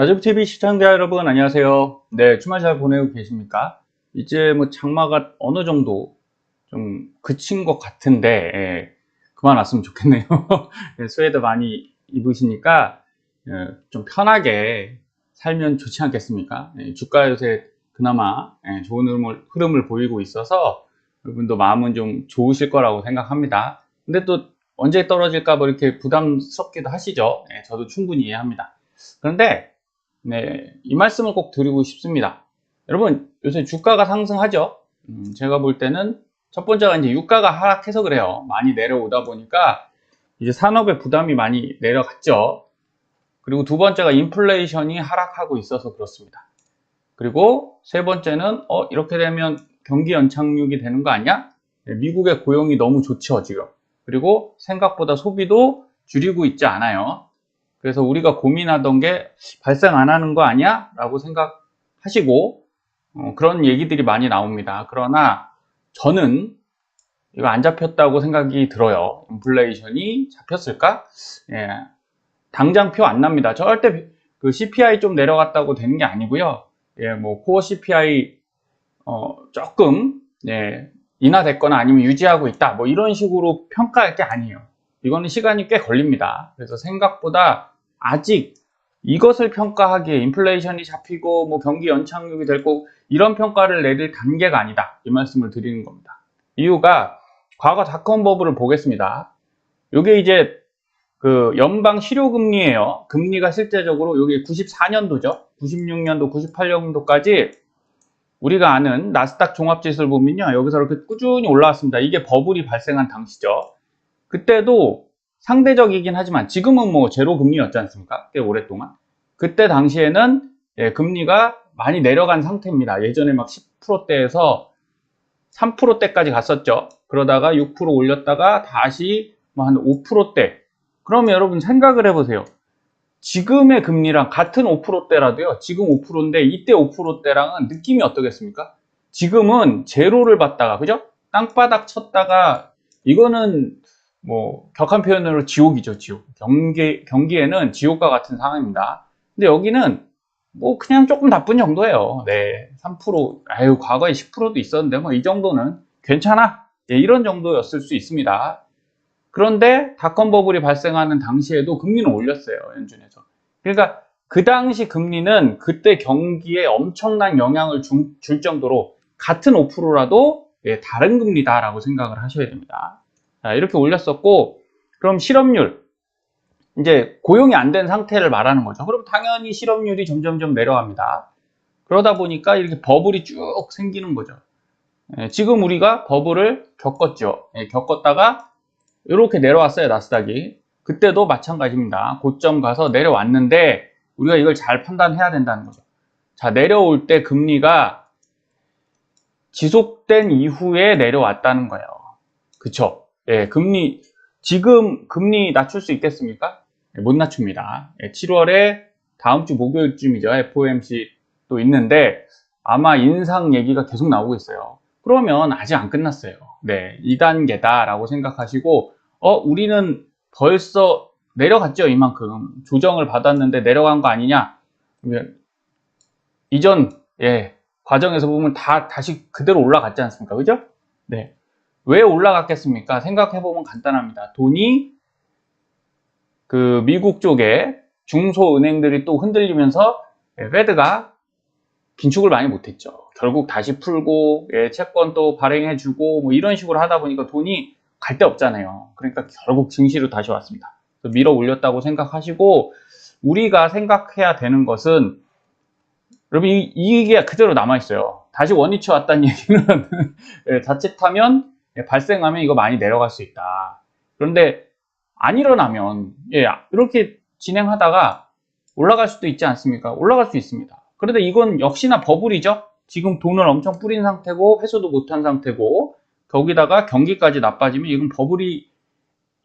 나주TV 시청자 여러분 안녕하세요. 네, 주말 잘 보내고 계십니까? 이제 뭐 장마가 어느 정도 좀 그친 것 같은데 그만 왔으면 좋겠네요. 스웨터 많이 입으시니까 좀 편하게 살면 좋지 않겠습니까? 주가 요새 그나마 좋은 흐름을 보이고 있어서 여러분도 마음은 좀 좋으실 거라고 생각합니다. 근데 또 언제 떨어질까 뭐 이렇게 부담스럽기도 하시죠? 저도 충분히 이해합니다. 그런데 네, 이 말씀을 꼭 드리고 싶습니다. 여러분, 요새 주가가 상승하죠? 제가 볼 때는 첫 번째가 이제 유가가 하락해서 그래요. 많이 내려오다 보니까 이제 산업의 부담이 많이 내려갔죠. 그리고 두 번째가 인플레이션이 하락하고 있어서 그렇습니다. 그리고 세 번째는 이렇게 되면 경기 연착륙이 되는 거 아니야? 네, 미국의 고용이 너무 좋죠, 지금. 그리고 생각보다 소비도 줄이고 있지 않아요. 그래서 우리가 고민하던 게 발생 안 하는 거 아니야? 라고 생각하시고 그런 얘기들이 많이 나옵니다. 그러나 저는 이거 안 잡혔다고 생각이 들어요. 인플레이션이 잡혔을까? 예, 당장 표 안 납니다. 절대 그 CPI 좀 내려갔다고 되는 게 아니고요. 예, 뭐 코어 CPI 조금 인하됐거나 아니면 유지하고 있다. 뭐 이런 식으로 평가할 게 아니에요. 이거는 시간이 꽤 걸립니다. 그래서 생각보다 아직 이것을 평가하기에 인플레이션이 잡히고 뭐 경기 연착륙이 될 거고 이런 평가를 내릴 단계가 아니다. 이 말씀을 드리는 겁니다. 이유가 과거 닷컴 버블을 보겠습니다. 이게 이제 그 연방 실효금리예요. 금리가 실제적으로 이게 94년도죠. 96년도, 98년도까지 우리가 아는 나스닥 종합지수를 보면요. 여기서 이렇게 꾸준히 올라왔습니다. 이게 버블이 발생한 당시죠. 그때도 상대적이긴 하지만 지금은 뭐 제로 금리였지 않습니까? 꽤 오랫동안. 그때 당시에는 금리가 많이 내려간 상태입니다. 예전에 막 10%대에서 3%대까지 갔었죠. 그러다가 6% 올렸다가 다시 뭐 한 5%대. 그러면 여러분 생각을 해보세요. 지금의 금리랑 같은 5%대라도요. 지금 5%인데 이때 5%대랑은 느낌이 어떠겠습니까? 지금은 제로를 받다가 그죠? 땅바닥 쳤다가 이거는 뭐 격한 표현으로 지옥이죠, 지옥. 경기에는 지옥과 같은 상황입니다. 근데 여기는 뭐 그냥 조금 나쁜 정도예요. 네, 3%, 아유 과거에 10%도 있었는데 뭐 이 정도는 괜찮아. 네, 이런 정도였을 수 있습니다. 그런데 닷컴 버블이 발생하는 당시에도 금리는 올렸어요, 연준에서. 그러니까 그 당시 금리는 그때 경기에 엄청난 영향을 줄 정도로 같은 5%라도 다른 금리다라고 생각을 하셔야 됩니다. 자, 이렇게 올렸었고, 그럼 실업률, 이제 고용이 안 된 상태를 말하는 거죠. 그럼 당연히 실업률이 점점점 내려갑니다. 그러다 보니까 이렇게 버블이 쭉 생기는 거죠. 지금 우리가 버블을 겪었죠. 겪었다가 이렇게 내려왔어요, 나스닥이. 그때도 마찬가지입니다. 고점 가서 내려왔는데 우리가 이걸 잘 판단해야 된다는 거죠. 자, 내려올 때 금리가 지속된 이후에 내려왔다는 거예요. 그쵸? 지금 금리 낮출 수 있겠습니까? 못 낮춥니다. 7월에 다음 주 목요일쯤이죠. FOMC 또 있는데 아마 인상 얘기가 계속 나오고 있어요. 그러면 아직 안 끝났어요. 네, 2단계다라고 생각하시고 우리는 벌써 내려갔죠. 이만큼 조정을 받았는데 내려간 거 아니냐. 이전 과정에서 보면 다시 그대로 올라갔지 않습니까? 그죠? 네. 왜 올라갔겠습니까? 생각해보면 간단합니다. 돈이 그 미국 쪽에 중소은행들이 또 흔들리면서 페드가 긴축을 많이 못했죠. 결국 다시 풀고 채권 또 발행해주고 뭐 이런 식으로 하다 보니까 돈이 갈 데 없잖아요. 그러니까 결국 증시로 다시 왔습니다. 밀어 올렸다고 생각하시고 우리가 생각해야 되는 것은 여러분 이게 그대로 남아있어요. 다시 원위치 왔다는 얘기는 자칫하면 발생하면 이거 많이 내려갈 수 있다. 그런데 안 일어나면 이렇게 진행하다가 올라갈 수도 있지 않습니까? 올라갈 수 있습니다. 그런데 이건 역시나 버블이죠. 지금 돈을 엄청 뿌린 상태고 회수도 못한 상태고 거기다가 경기까지 나빠지면 이건 버블이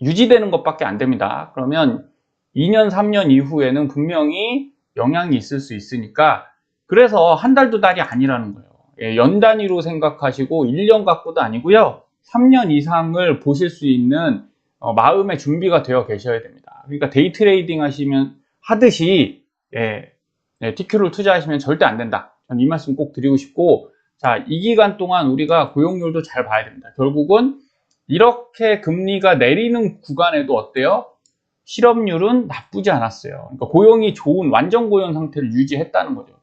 유지되는 것밖에 안 됩니다. 그러면 2년, 3년 이후에는 분명히 영향이 있을 수 있으니까 그래서 한 달, 두 달이 아니라는 거예요. 연 단위로 생각하시고 1년 갖고도 아니고요. 3년 이상을 보실 수 있는 마음의 준비가 되어 계셔야 됩니다. 그러니까 데이 트레이딩 하시면 하듯이 TQ를 투자하시면 절대 안 된다. 전 이 말씀 꼭 드리고 싶고, 자, 이 기간 동안 우리가 고용률도 잘 봐야 됩니다. 결국은 이렇게 금리가 내리는 구간에도 어때요? 실업률은 나쁘지 않았어요. 그러니까 고용이 좋은 완전 고용 상태를 유지했다는 거죠.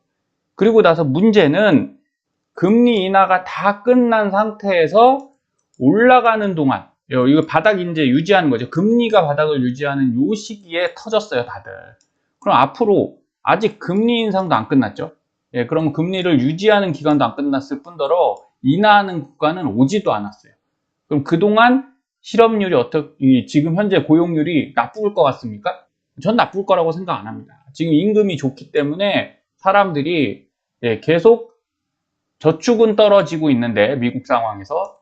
그리고 나서 문제는 금리 인하가 다 끝난 상태에서 올라가는 동안, 이거 바닥 이제 유지하는 거죠. 금리가 바닥을 유지하는 요 시기에 터졌어요, 다들. 그럼 앞으로 아직 금리 인상도 안 끝났죠. 그럼 금리를 유지하는 기간도 안 끝났을 뿐더러 인하하는 국가는 오지도 않았어요. 그럼 그동안 실업률이 지금 현재 고용률이 나쁠 것 같습니까? 전 나쁠 거라고 생각 안 합니다. 지금 임금이 좋기 때문에 사람들이 계속 저축은 떨어지고 있는데 미국 상황에서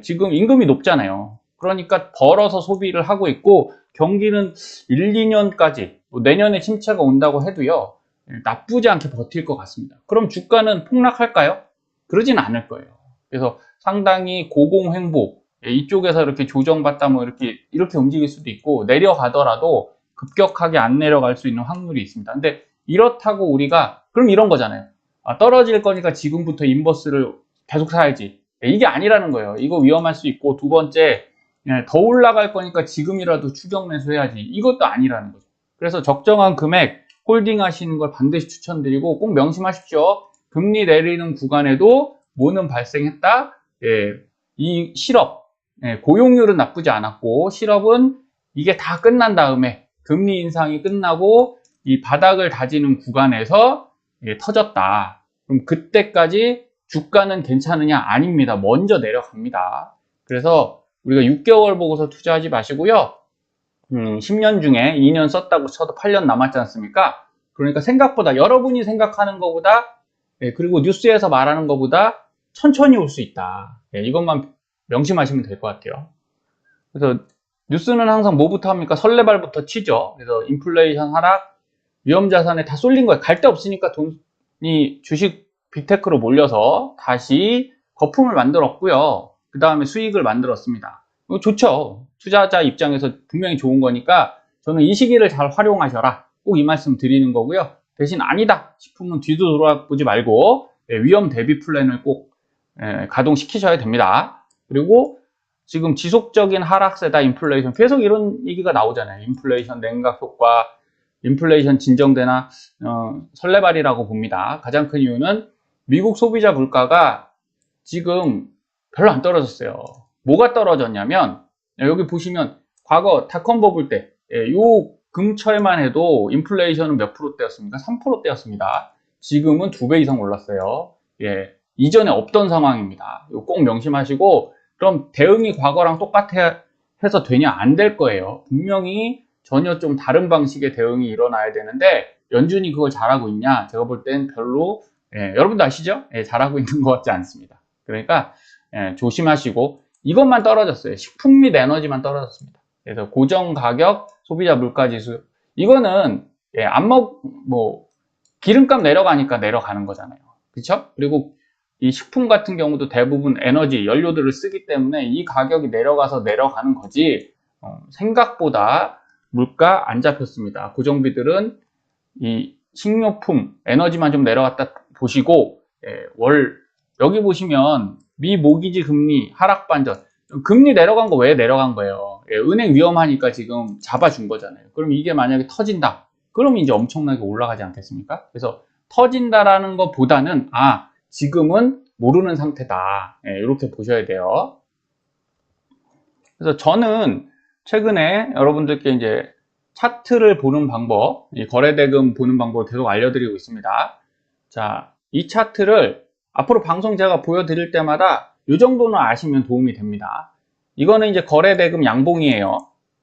지금 임금이 높잖아요. 그러니까 벌어서 소비를 하고 있고 경기는 1, 2년까지 내년에 침체가 온다고 해도요. 나쁘지 않게 버틸 것 같습니다. 그럼 주가는 폭락할까요? 그러진 않을 거예요. 그래서 상당히 고공횡보 이쪽에서 이렇게 조정받다 뭐 이렇게 움직일 수도 있고 내려가더라도 급격하게 안 내려갈 수 있는 확률이 있습니다. 근데 이렇다고 우리가 그럼 이런 거잖아요. 떨어질 거니까 지금부터 인버스를 계속 사야지. 이게 아니라는 거예요. 이거 위험할 수 있고 두 번째 더 올라갈 거니까 지금이라도 추격 매수해야지. 이것도 아니라는 거죠. 그래서 적정한 금액 홀딩 하시는 걸 반드시 추천드리고 꼭 명심하십시오. 금리 내리는 구간에도 뭐는 발생했다. 이 실업, 고용률은 나쁘지 않았고 실업은 이게 다 끝난 다음에 금리 인상이 끝나고 이 바닥을 다지는 구간에서 터졌다. 그럼 그때까지 주가는 괜찮으냐? 아닙니다. 먼저 내려갑니다. 그래서 우리가 6개월 보고서 투자하지 마시고요. 10년 중에 2년 썼다고 쳐도 8년 남았지 않습니까? 그러니까 생각보다 여러분이 생각하는 것보다 그리고 뉴스에서 말하는 것보다 천천히 올 수 있다. 이것만 명심하시면 될 것 같아요. 그래서 뉴스는 항상 뭐부터 합니까? 설레발부터 치죠. 그래서 인플레이션 하락, 위험자산에 다 쏠린 거예요. 갈 데 없으니까 돈이 주식 빅테크로 몰려서 다시 거품을 만들었고요. 그 다음에 수익을 만들었습니다. 이거 좋죠. 투자자 입장에서 분명히 좋은 거니까 저는 이 시기를 잘 활용하셔라. 꼭 이 말씀 드리는 거고요. 대신 아니다 싶으면 뒤도 돌아보지 말고 위험 대비 플랜을 꼭 가동시키셔야 됩니다. 그리고 지금 지속적인 하락세다 인플레이션 계속 이런 얘기가 나오잖아요. 인플레이션 냉각 효과, 인플레이션 진정되나 설레발이라고 봅니다. 가장 큰 이유는 미국 소비자 물가가 지금 별로 안 떨어졌어요. 뭐가 떨어졌냐면 여기 보시면 과거 닷컴 버블 때 요 근처에만 해도 인플레이션은 몇 프로대였습니까? 3%대였습니다. 지금은 2배 이상 올랐어요. 이전에 없던 상황입니다. 이거 꼭 명심하시고 그럼 대응이 과거랑 똑같아 해서 되냐? 안 될 거예요. 분명히 전혀 좀 다른 방식의 대응이 일어나야 되는데 연준이 그걸 잘하고 있냐? 제가 볼 땐 별로 여러분도 아시죠? 잘하고 있는 것 같지 않습니다. 그러니까 조심하시고 이것만 떨어졌어요. 식품 및 에너지만 떨어졌습니다. 그래서 고정가격 소비자 물가지수 이거는 기름값 내려가니까 내려가는 거잖아요. 그렇죠? 그리고 이 식품 같은 경우도 대부분 에너지, 연료들을 쓰기 때문에 이 가격이 내려가서 내려가는 거지 생각보다 물가 안 잡혔습니다. 고정비들은 이 식료품, 에너지만 좀 내려갔다 보시고 여기 보시면 미 모기지 금리 하락 반전 금리 내려간 거 왜 내려간 거예요? 은행 위험하니까 지금 잡아준 거잖아요. 그럼 이게 만약에 터진다. 그럼 이제 엄청나게 올라가지 않겠습니까? 그래서 터진다라는 것보다는 지금은 모르는 상태다. 이렇게 보셔야 돼요. 그래서 저는 최근에 여러분들께 이제 차트를 보는 방법, 이 거래대금 보는 방법을 계속 알려드리고 있습니다. 자, 이 차트를 앞으로 방송 제가 보여드릴 때마다 이 정도는 아시면 도움이 됩니다. 이거는 이제 거래대금 양봉이에요.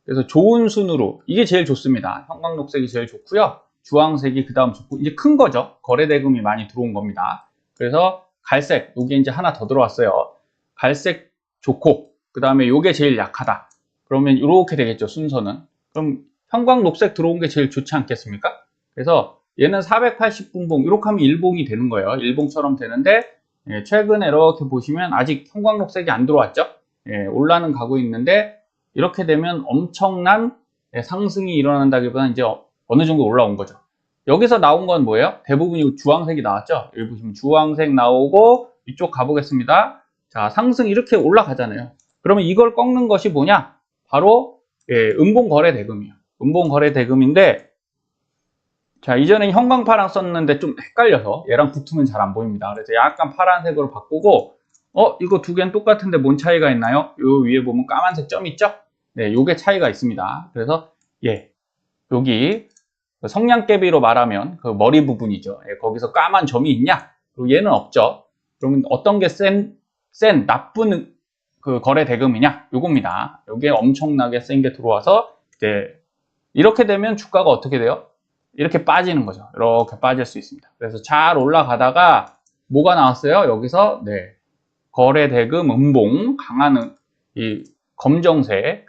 그래서 좋은 순으로 이게 제일 좋습니다. 형광녹색이 제일 좋고요. 주황색이 그 다음 좋고 이제 큰 거죠. 거래대금이 많이 들어온 겁니다. 그래서 갈색, 여기 이제 하나 더 들어왔어요. 갈색 좋고 그 다음에 이게 제일 약하다. 그러면 이렇게 되겠죠. 순서는. 그럼 형광녹색 들어온 게 제일 좋지 않겠습니까? 그래서 얘는 480분봉 이렇게 하면 일봉이 되는 거예요. 일봉처럼 되는데 최근에 이렇게 보시면 아직 형광녹색이 안 들어왔죠. 올라는 가고 있는데 이렇게 되면 엄청난 상승이 일어난다기보다는 이제 어느 정도 올라온 거죠. 여기서 나온 건 뭐예요? 대부분이 주황색이 나왔죠? 여기 보시면 주황색 나오고 이쪽 가보겠습니다. 자, 상승 이렇게 올라가잖아요. 그러면 이걸 꺾는 것이 뭐냐? 바로 음봉거래대금이에요. 음봉거래대금인데, 자, 이전엔 형광파랑 썼는데 좀 헷갈려서 얘랑 붙으면 잘 안 보입니다. 그래서 약간 파란색으로 바꾸고, 이거 두 개는 똑같은데 뭔 차이가 있나요? 요 위에 보면 까만색 점 있죠? 네, 요게 차이가 있습니다. 그래서 여기 성냥개비로 말하면 그 머리 부분이죠. 거기서 까만 점이 있냐? 그리고 얘는 없죠. 그러면 어떤 게 센 나쁜 그 거래 대금이냐? 요겁니다. 요게 엄청나게 센 게 들어와서 이제 이렇게 되면 주가가 어떻게 돼요? 이렇게 빠지는 거죠. 이렇게 빠질 수 있습니다. 그래서 잘 올라가다가 뭐가 나왔어요? 여기서 거래 대금 음봉 강한 이 검정색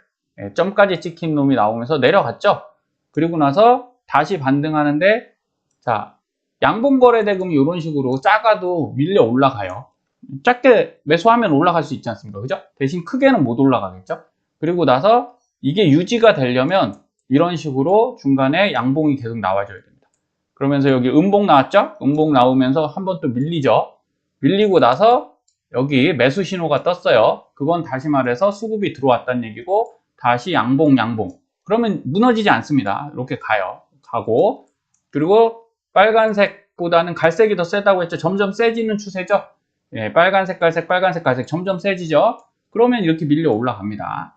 점까지 찍힌 놈이 나오면서 내려갔죠. 그리고 나서 다시 반등하는데, 자, 양봉거래대금이 이런 식으로 작아도 밀려 올라가요. 작게 매수하면 올라갈 수 있지 않습니까? 그죠? 대신 크게는 못 올라가겠죠? 그리고 나서 이게 유지가 되려면 이런 식으로 중간에 양봉이 계속 나와줘야 됩니다. 그러면서 여기 음봉 나왔죠? 음봉 나오면서 한번 또 밀리죠? 밀리고 나서 여기 매수 신호가 떴어요. 그건 다시 말해서 수급이 들어왔다는 얘기고, 다시 양봉. 그러면 무너지지 않습니다. 이렇게 가고, 그리고 빨간색보다는 갈색이 더 세다고 했죠. 점점 세지는 추세죠. 빨간색, 갈색 점점 세지죠. 그러면 이렇게 밀려 올라갑니다.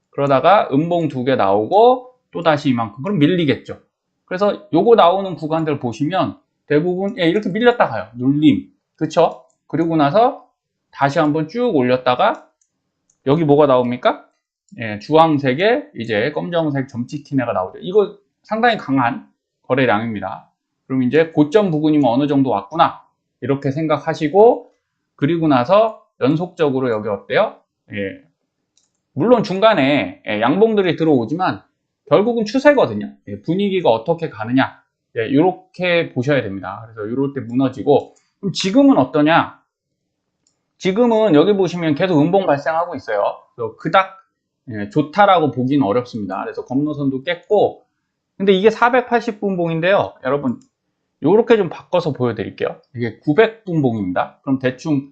그러다가 음봉 두 개 나오고 또다시 이만큼, 그럼 밀리겠죠. 그래서 요거 나오는 구간들 보시면 대부분 이렇게 밀렸다 가요. 눌림, 그쵸? 그리고 나서 다시 한번 쭉 올렸다가 여기 뭐가 나옵니까? 주황색에 이제 검정색 점 찍힌 애가 나오죠. 이거 상당히 강한 거래량입니다. 그럼 이제 고점 부근이면 어느 정도 왔구나, 이렇게 생각하시고, 그리고 나서 연속적으로 여기 어때요? 물론 중간에 양봉들이 들어오지만 결국은 추세거든요. 분위기가 어떻게 가느냐, 이렇게 보셔야 됩니다. 그래서 이럴 때 무너지고, 그럼 지금은 어떠냐? 지금은 여기 보시면 계속 음봉 발생하고 있어요. 그닥 좋다라고 보기는 어렵습니다. 그래서 검노선도 깼고, 근데 이게 480분봉인데요. 여러분, 이렇게 좀 바꿔서 보여드릴게요. 이게 900분봉입니다. 그럼 대충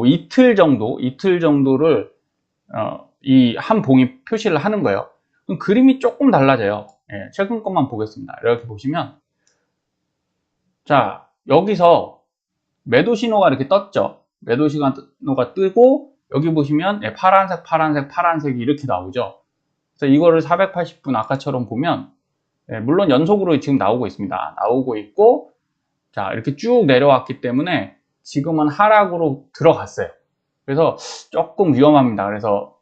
이틀 정도를 이 한 봉이 표시를 하는 거예요. 그럼 그림이 조금 달라져요. 최근 것만 보겠습니다. 이렇게 보시면, 자, 여기서 매도 신호가 이렇게 떴죠. 매도 신호가 뜨고, 여기 보시면 파란색이 이렇게 나오죠. 그래서 이거를 480분 아까처럼 보면, 물론 연속으로 지금 나오고 있습니다. 나오고 있고, 자, 이렇게 쭉 내려왔기 때문에 지금은 하락으로 들어갔어요. 그래서 조금 위험합니다. 그래서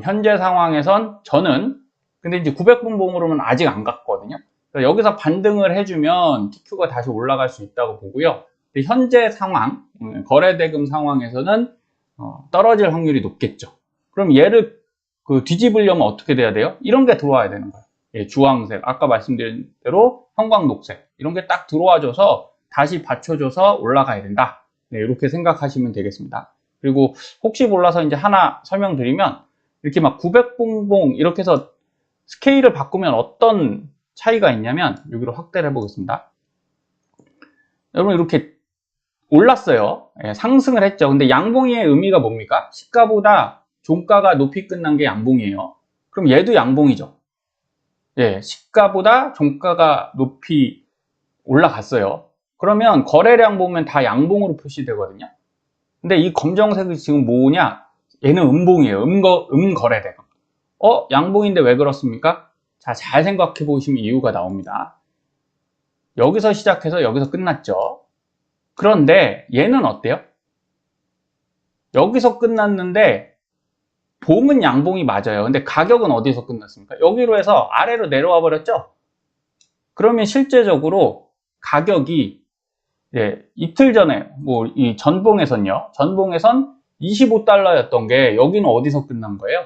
현재 상황에선 저는, 근데 이제 900분봉으로는 아직 안 갔거든요. 여기서 반등을 해주면 TQ가 다시 올라갈 수 있다고 보고요. 근데 현재 상황, 거래대금 상황에서는 떨어질 확률이 높겠죠. 그럼 얘를 뒤집으려면 어떻게 돼야 돼요? 이런 게 들어와야 되는 거예요. 주황색, 아까 말씀드린 대로 형광녹색, 이런 게 딱 들어와줘서 다시 받쳐줘서 올라가야 된다. 이렇게 생각하시면 되겠습니다. 그리고 혹시 몰라서 이제 하나 설명드리면, 이렇게 막 900봉봉 이렇게 해서 스케일을 바꾸면 어떤 차이가 있냐면, 여기로 확대를 해보겠습니다. 여러분, 이렇게 올랐어요. 상승을 했죠. 근데 양봉의 의미가 뭡니까? 시가보다 종가가 높이 끝난 게 양봉이에요. 그럼 얘도 양봉이죠. 시가보다 종가가 높이 올라갔어요. 그러면 거래량 보면 다 양봉으로 표시되거든요. 근데 이 검정색이 지금 뭐냐? 얘는 음봉이에요. 음거래대금. 양봉인데 왜 그렇습니까? 자, 잘 생각해 보시면 이유가 나옵니다. 여기서 시작해서 여기서 끝났죠. 그런데 얘는 어때요? 여기서 끝났는데 봉은 양봉이 맞아요. 근데 가격은 어디서 끝났습니까? 여기로 해서 아래로 내려와 버렸죠? 그러면 실제적으로 가격이 이틀 전에 이 전봉에선 25달러였던 게 여기는 어디서 끝난 거예요?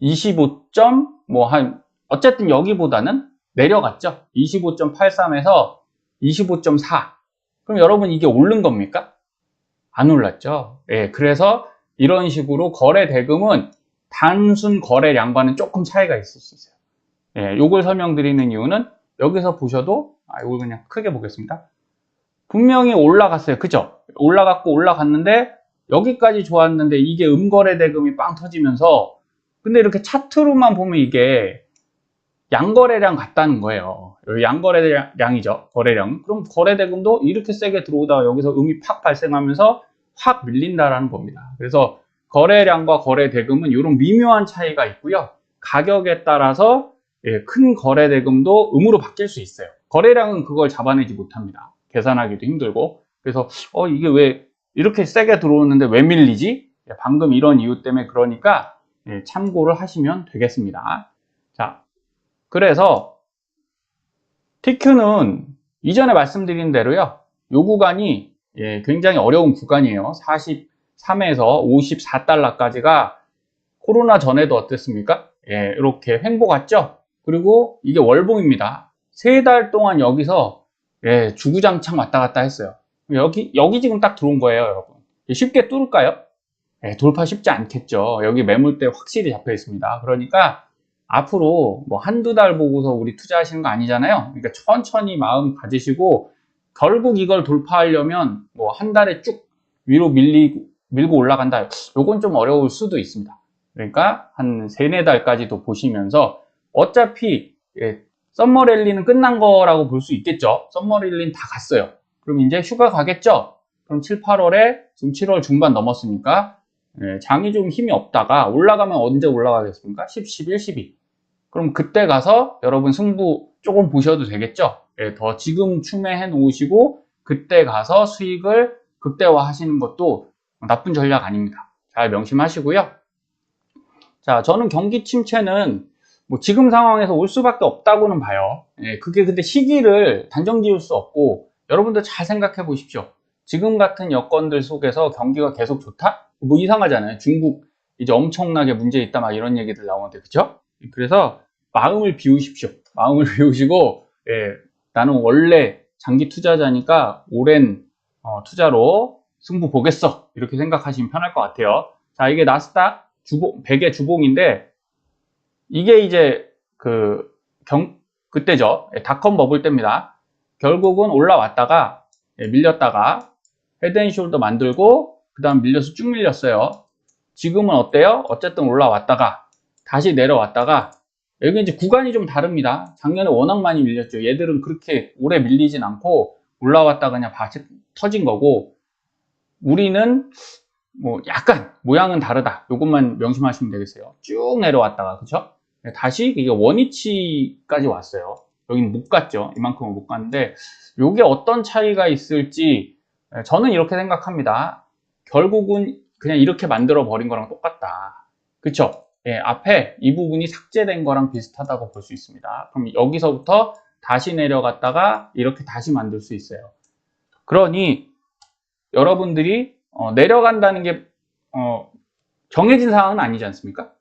25점 어쨌든 여기보다는 내려갔죠. 25.83에서 25.4. 그럼 여러분, 이게 오른 겁니까? 안 올랐죠. 그래서 이런 식으로 거래 대금은 단순 거래량과는 조금 차이가 있을 수 있어요. 요걸 설명드리는 이유는 여기서 보셔도 이걸 그냥 크게 보겠습니다. 분명히 올라갔어요. 그죠? 올라갔는데 여기까지 좋았는데 이게 음거래 대금이 빵 터지면서, 근데 이렇게 차트로만 보면 이게 양거래량 같다는 거예요. 여기 양거래량이죠. 거래량. 그럼 거래 대금도 이렇게 세게 들어오다가 여기서 음이 팍 발생하면서 확 밀린다라는 겁니다. 그래서 거래량과 거래 대금은 이런 미묘한 차이가 있고요. 가격에 따라서 큰 거래 대금도 음으로 바뀔 수 있어요. 거래량은 그걸 잡아내지 못합니다. 계산하기도 힘들고. 그래서 이게 왜 이렇게 세게 들어오는데 왜 밀리지? 방금 이런 이유 때문에. 그러니까 참고를 하시면 되겠습니다. 자, 그래서 TQ는 이전에 말씀드린 대로요, 이 구간이 굉장히 어려운 구간이에요. 43에서 54달러까지가 코로나 전에도 어땠습니까? 이렇게 횡보 갔죠? 그리고 이게 월봉입니다. 3달 동안 여기서 주구장창 왔다 갔다 했어요. 여기 지금 딱 들어온 거예요, 여러분. 쉽게 뚫을까요? 돌파 쉽지 않겠죠. 여기 매물대 확실히 잡혀 있습니다. 그러니까 앞으로 뭐 한두 달 보고서 우리 투자하시는 거 아니잖아요. 그러니까 천천히 마음 가지시고, 결국 이걸 돌파하려면 뭐 한 달에 쭉 위로 밀고 올라간다. 요건 좀 어려울 수도 있습니다. 그러니까 한 3-4달까지도 보시면서, 어차피 썸머 랠리는 끝난 거라고 볼 수 있겠죠. 썸머 랠리는 다 갔어요. 그럼 이제 휴가 가겠죠. 그럼 7, 8월에 지금 7월 중반 넘었으니까 장이 좀 힘이 없다가 올라가면 언제 올라가겠습니까? 10, 11, 12. 그럼 그때 가서 여러분 승부 조금 보셔도 되겠죠? 더 지금 추매해 놓으시고 그때 가서 수익을 극대화 하시는 것도 나쁜 전략 아닙니다. 잘 명심하시고요. 자, 저는 경기 침체는 뭐 지금 상황에서 올 수밖에 없다고는 봐요. 그게 근데 시기를 단정 지을 수 없고, 여러분들 잘 생각해 보십시오. 지금 같은 여건들 속에서 경기가 계속 좋다? 뭐 이상하잖아요. 중국 이제 엄청나게 문제 있다 막 이런 얘기들 나오는데, 그죠? 그래서 마음을 비우십시오. 마음을 비우시고, 나는 원래 장기 투자자니까 오랜 투자로 승부 보겠어. 이렇게 생각하시면 편할 것 같아요. 자, 이게 나스닥 주봉, 100의 주봉인데, 이게 이제 그때죠. 닷컴 버블 때입니다. 결국은 올라왔다가 밀렸다가 헤드앤숄더 만들고 그 다음 밀려서 쭉 밀렸어요. 지금은 어때요? 어쨌든 올라왔다가 다시 내려왔다가, 여기 이제 구간이 좀 다릅니다. 작년에 워낙 많이 밀렸죠. 얘들은 그렇게 오래 밀리진 않고 올라왔다가 그냥 바짝 터진 거고, 우리는 뭐 약간 모양은 다르다. 이것만 명심하시면 되겠어요. 쭉 내려왔다가, 그쵸? 다시 이게 원위치까지 왔어요. 여기는 못 갔죠. 이만큼은 못 갔는데, 이게 어떤 차이가 있을지 저는 이렇게 생각합니다. 결국은 그냥 이렇게 만들어 버린 거랑 똑같다. 그쵸? 앞에 이 부분이 삭제된 거랑 비슷하다고 볼 수 있습니다. 그럼 여기서부터 다시 내려갔다가 이렇게 다시 만들 수 있어요. 그러니 여러분들이 내려간다는 게 정해진 사항은 아니지 않습니까?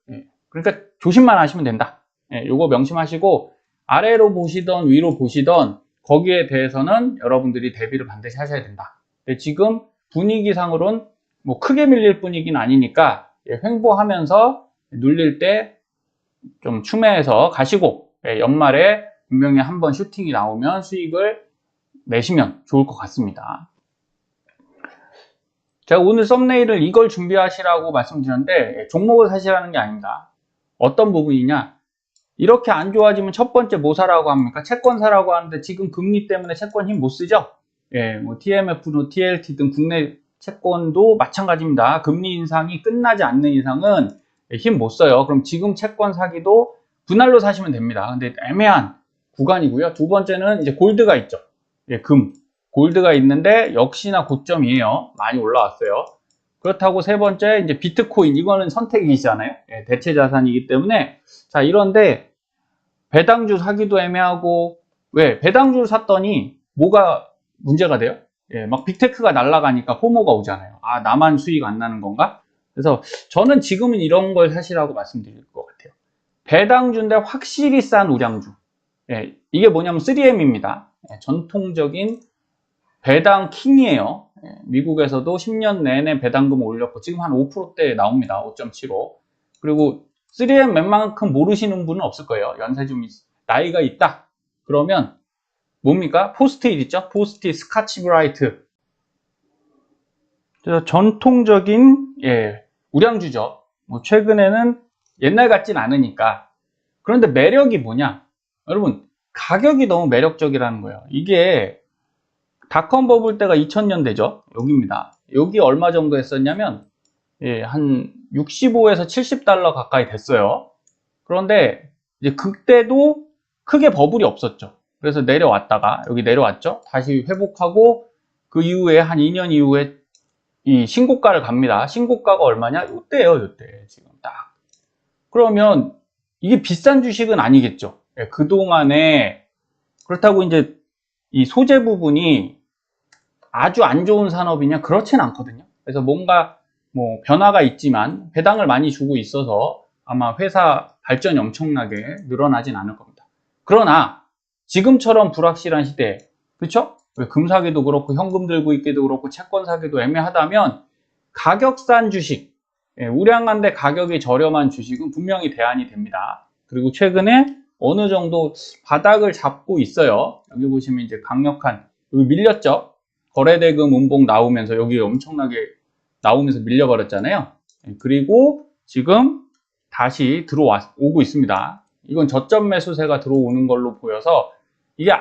그러니까 조심만 하시면 된다. 요거 명심하시고, 아래로 보시던 위로 보시던 거기에 대해서는 여러분들이 대비를 반드시 하셔야 된다. 근데 지금 분위기상으로는 뭐 크게 밀릴 분위기는 아니니까 횡보하면서 눌릴 때 좀 추매해서 가시고, 연말에 분명히 한번 슈팅이 나오면 수익을 내시면 좋을 것 같습니다. 제가 오늘 썸네일을 이걸 준비하시라고 말씀드렸는데, 종목을 사시라는 게 아닙니다. 어떤 부분이냐, 이렇게 안 좋아지면 첫 번째 뭐 사라고 합니까? 채권 사라고 하는데, 지금 금리 때문에 채권 힘 못 쓰죠? 뭐 TMF, TLT 등 국내 채권도 마찬가지입니다. 금리 인상이 끝나지 않는 이상은 힘 못 써요. 그럼 지금 채권 사기도 분할로 사시면 됩니다. 근데 애매한 구간이고요. 두 번째는 이제 골드가 있죠. 금. 골드가 있는데 역시나 고점이에요. 많이 올라왔어요. 그렇다고 세 번째 이제 비트코인, 이거는 선택이잖아요. 대체 자산이기 때문에. 자, 이런데 배당주 사기도 애매하고, 왜 배당주를 샀더니 뭐가 문제가 돼요? 막 빅테크가 날아가니까 포모가 오잖아요. 아, 나만 수익 안 나는 건가? 그래서 저는 지금은 이런 걸 사시라고 말씀드릴 것 같아요. 배당주인데 확실히 싼 우량주. 이게 뭐냐면 3M입니다. 전통적인 배당 킹이에요. 미국에서도 10년 내내 배당금 올렸고 지금 한 5%대 나옵니다. 5.75. 그리고 3M 웬만큼 모르시는 분은 없을 거예요. 연세 좀 나이가 있다. 그러면 뭡니까? 포스트잇 있죠? 포스트잇, 스카치 브라이트. 전통적인 우량주죠. 뭐 최근에는 옛날 같진 않으니까. 그런데 매력이 뭐냐? 여러분, 가격이 너무 매력적이라는 거예요. 이게 닷컴 버블 때가 2000년대죠. 여기입니다. 여기 얼마 정도 했었냐면 한 65에서 70달러 가까이 됐어요. 그런데 이제 그때도 크게 버블이 없었죠. 그래서 내려왔다가 여기 내려왔죠. 다시 회복하고 그 이후에 한 2년 이후에 이 신고가를 갑니다. 신고가가 얼마냐? 요때예요, 요때. 지금 딱. 그러면 이게 비싼 주식은 아니겠죠. 그동안에 그렇다고 이제 이 소재 부분이 아주 안 좋은 산업이냐? 그렇진 않거든요. 그래서 뭔가 뭐 변화가 있지만 배당을 많이 주고 있어서 아마 회사 발전이 엄청나게 늘어나진 않을 겁니다. 그러나 지금처럼 불확실한 시대에, 그렇죠? 금 사기도 그렇고 현금 들고 있기도 그렇고 채권 사기도 애매하다면 가격 싼 주식, 우량한데 가격이 저렴한 주식은 분명히 대안이 됩니다. 그리고 최근에 어느 정도 바닥을 잡고 있어요. 여기 보시면 이제 강력한, 여기 밀렸죠? 거래대금 음봉 나오면서 여기 엄청나게 나오면서 밀려버렸잖아요. 그리고 지금 다시 오고 있습니다. 이건 저점 매수세가 들어오는 걸로 보여서 이게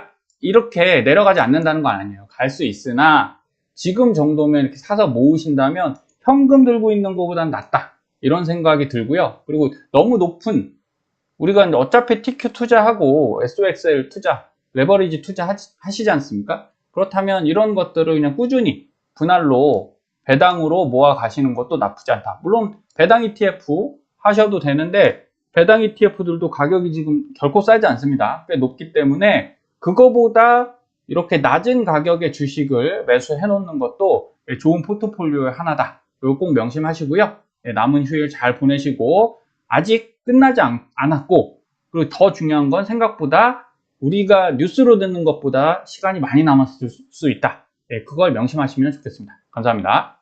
이렇게 내려가지 않는다는 건 아니에요. 갈 수 있으나 지금 정도면 이렇게 사서 모으신다면 현금 들고 있는 것보다는 낫다. 이런 생각이 들고요. 그리고 너무 높은, 우리가 이제 어차피 TQ 투자하고 SOXL 투자, 레버리지 투자 하시지 않습니까? 그렇다면 이런 것들을 그냥 꾸준히 분할로 배당으로 모아 가시는 것도 나쁘지 않다. 물론 배당 ETF 하셔도 되는데 배당 ETF들도 가격이 지금 결코 싸지 않습니다. 꽤 높기 때문에 그거보다 이렇게 낮은 가격의 주식을 매수해 놓는 것도 좋은 포트폴리오의 하나다. 이거 꼭 명심하시고요. 남은 휴일 잘 보내시고, 아직 끝나지 않았고, 그리고 더 중요한 건 생각보다 우리가 뉴스로 듣는 것보다 시간이 많이 남았을 수 있다. 그걸 명심하시면 좋겠습니다. 감사합니다.